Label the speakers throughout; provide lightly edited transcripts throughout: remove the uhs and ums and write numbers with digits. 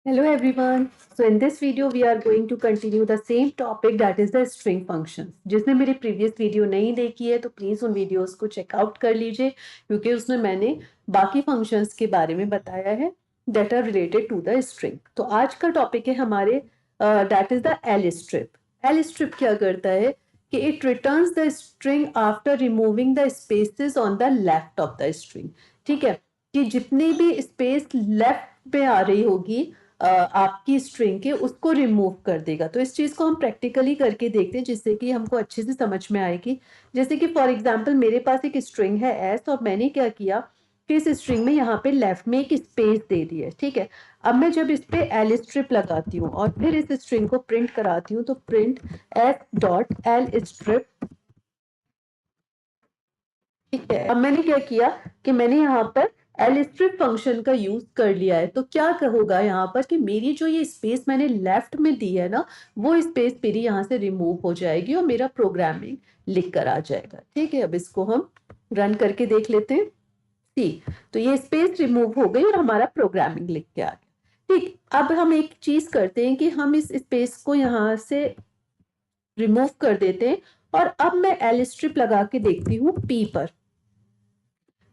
Speaker 1: Hello everyone. So in this video we are going to continue the same topic, that is the string functions. जिसने मेरी previous video नहीं देखी है तो please उन videos को check out कर लीजिए क्योंकि उसमें मैंने बाकी functions के बारे में बताया है that are related to the string. तो आज का topic है हमारे that is the L strip. L strip क्या करता है कि it returns the string after removing the spaces on the left of the string. ठीक है कि जितनी भी space left पे आ रही होगी आपकी स्ट्रिंग के, उसको रिमूव कर देगा। तो इस चीज को हम प्रैक्टिकली करके देखते हैं जिससे कि हमको अच्छे से समझ में आएगी। जैसे कि फॉर एग्जांपल मेरे पास एक स्ट्रिंग है एस और मैंने क्या किया कि इस स्ट्रिंग में यहाँ पे लेफ्ट में एक स्पेस दे दी है। ठीक है, अब मैं जब इस पे एल स्ट्रिप लगाती हूँ और फिर इस स्ट्रिंग को प्रिंट कराती हूँ तो print S dot L strip. ठीक है, अब मैंने क्या किया कि मैंने यहाँ पर एल स्ट्रिप फंक्शन का यूज कर लिया है। तो क्या होगा यहाँ पर कि मेरी जो ये स्पेस मैंने लेफ्ट में दी है ना, वो स्पेस मेरी यहाँ से रिमूव हो जाएगी और मेरा प्रोग्रामिंग लिख कर आ जाएगा। ठीक है, अब इसको हम रन करके देख लेते हैं। ठीक, तो ये स्पेस रिमूव हो गई और हमारा प्रोग्रामिंग लिख के आ गया। ठीक, अब हम एक चीज करते हैं कि हम इस स्पेस को यहाँ से रिमूव कर देते हैं और अब मैं एल स्ट्रिप लगा के देखती हूँ पी पर।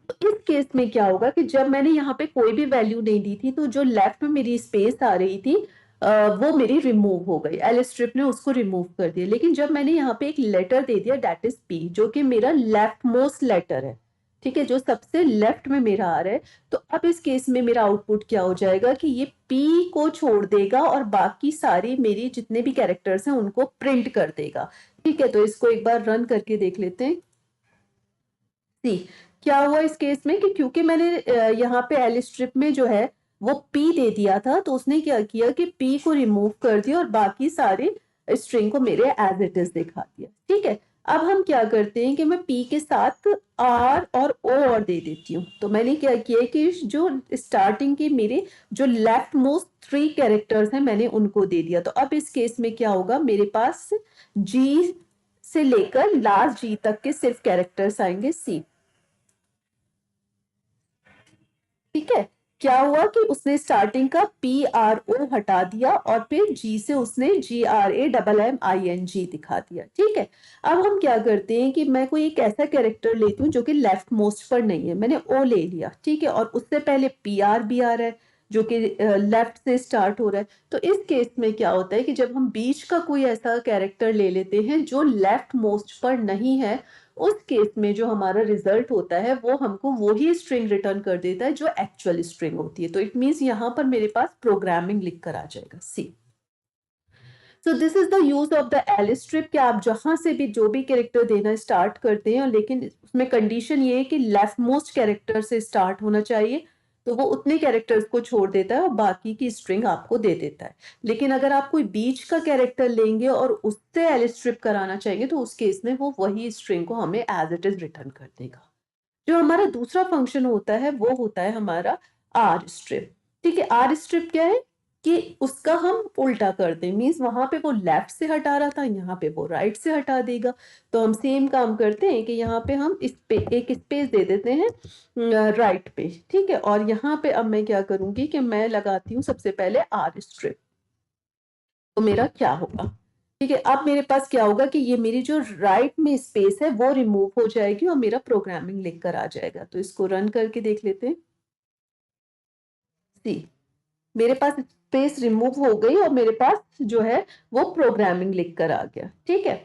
Speaker 1: तो इस केस में क्या होगा कि जब मैंने यहाँ पे कोई भी वैल्यू नहीं दी थी तो जो लेफ्ट में मेरी स्पेस आ रही थी वो मेरी रिमूव हो गई, एल स्ट्रिप ने उसको रिमूव कर दिया। लेकिन जब मैंने यहाँ पे एक लेटर दे दिया दैट इज पी, जो कि मेरा लेफ्ट मोस्ट लेटर है, ठीक है, जो सबसे लेफ्ट में मेरा आ रहा है, तो अब इस केस में मेरा आउटपुट क्या हो जाएगा कि ये पी को छोड़ देगा और बाकी सारी मेरी जितने भी कैरेक्टर्स हैं उनको प्रिंट कर देगा। ठीक है, तो इसको एक बार रन करके देख लेते हैं। सी, क्या हुआ इस केस में कि क्योंकि मैंने यहाँ पे एल स्ट्रिप में जो है वो पी दे दिया था तो उसने क्या किया कि पी को रिमूव कर दिया और बाकी सारे स्ट्रिंग को मेरे एज इट इज दिखा दिया। ठीक है, अब हम क्या करते हैं कि मैं पी के साथ आर और ओ और दे देती हूँ। तो मैंने क्या किया कि जो स्टार्टिंग के मेरे जो लेफ्ट मोस्ट 3 कैरेक्टर्स हैं मैंने उनको दे दिया। तो अब इस केस में क्या होगा, मेरे पास जी से लेकर लास्ट जी तक के सिर्फ कैरेक्टर्स आएंगे सी। ठीक है, क्या हुआ कि उसने स्टार्टिंग का पी आर ओ हटा दिया और फिर जी से उसने G R A double M I N G दिखा दिया। ठीक है, अब हम क्या करते हैं कि मैं कोई एक ऐसा कैरेक्टर लेती हूँ जो कि लेफ्ट मोस्ट पर नहीं है, मैंने ओ ले लिया। ठीक है, और उससे पहले पी आर बी आ रहा है जो कि लेफ्ट से स्टार्ट हो रहा है। तो इस केस में क्या होता है कि जब हम बीच का कोई ऐसा कैरेक्टर ले लेते हैं जो लेफ्ट मोस्ट पर नहीं है, उस केस में जो हमारा रिजल्ट होता है वो हमको वही स्ट्रिंग रिटर्न कर देता है जो एक्चुअल स्ट्रिंग होती है। तो इट मीन्स यहाँ पर मेरे पास प्रोग्रामिंग लिख कर आ जाएगा C. So this is the use of the L strip कि आप जहां से भी जो भी कैरेक्टर देना स्टार्ट करते हैं, लेकिन उसमें कंडीशन ये है कि लेफ्ट मोस्ट कैरेक्टर से स्टार्ट होना चाहिए, तो वो उतने कैरेक्टर्स को छोड़ देता है और बाकी की स्ट्रिंग आपको दे देता है। लेकिन अगर आप कोई बीच का कैरेक्टर लेंगे और उससे एल स्ट्रिप कराना चाहेंगे तो उस केस में वो वही स्ट्रिंग को हमें एज इट इज रिटर्न कर देगा। जो हमारा दूसरा फंक्शन होता है वो होता है हमारा आर स्ट्रिप। ठीक है, आर स्ट्रिप क्या है कि उसका हम उल्टा कर दें, मीन्स वहां पे वो लेफ्ट से हटा रहा था, यहाँ पे वो राइट से हटा देगा। तो हम सेम काम करते हैं कि यहाँ पे हम इस पे एक स्पेस दे देते हैं राइट पे। ठीक है, और यहाँ पे अब मैं क्या करूंगी कि मैं लगाती हूँ सबसे पहले आर स्ट्रिप। तो मेरा क्या होगा, ठीक है, अब मेरे पास क्या होगा कि ये मेरी जो राइट में स्पेस है वो रिमूव हो जाएगी और मेरा प्रोग्रामिंग लिख कर आ जाएगा। तो इसको रन करके देख लेते हैं। सी, मेरे पास स्पेस रिमूव हो गई और मेरे पास जो है वो प्रोग्रामिंग लिख कर आ गया। ठीक है,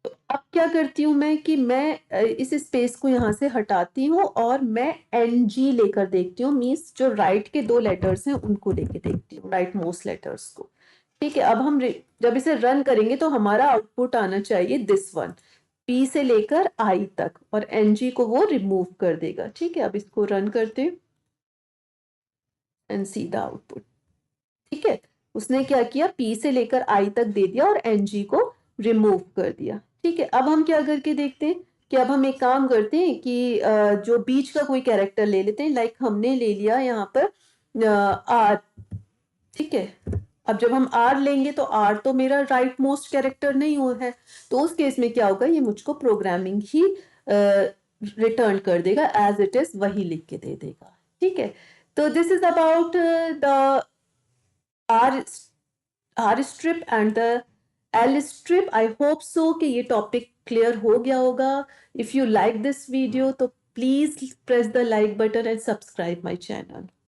Speaker 1: तो अब क्या करती हूँ मैं कि मैं इस स्पेस को यहाँ से हटाती हूँ और मैं एन जी लेकर देखती हूँ, मीन्स जो राइट के 2 लेटर्स हैं उनको लेके देखती हूँ, राइट मोस्ट लेटर्स को। ठीक है, अब हम जब इसे रन करेंगे तो हमारा आउटपुट आना चाहिए दिस वन, पी से लेकर आई तक, और एनजी को वो रिमूव कर देगा। ठीक है, अब इसको रन करते हैं एंड सी द आउटपुट। ठीक है, उसने क्या किया, पी से लेकर आई तक दे दिया और एनजी को रिमूव कर दिया। ठीक है, अब हम क्या करके देखते हैं कि अब हम एक काम करते हैं कि जो बीच का कोई कैरेक्टर ले लेते हैं, लाइक हमने ले लिया यहाँ पर आर। ठीक है, अब जब हम आर लेंगे तो आर तो मेरा राइट मोस्ट कैरेक्टर नहीं हुआ है, तो उस केस में क्या होगा, ये मुझको प्रोग्रामिंग ही रिटर्न कर देगा, एज इट इज वही लिख के दे देगा। ठीक है, तो this is about the R strip and the L strip. I hope so कि ये topic clear हो गया होगा. If you like this video तो please press the like button and subscribe my channel.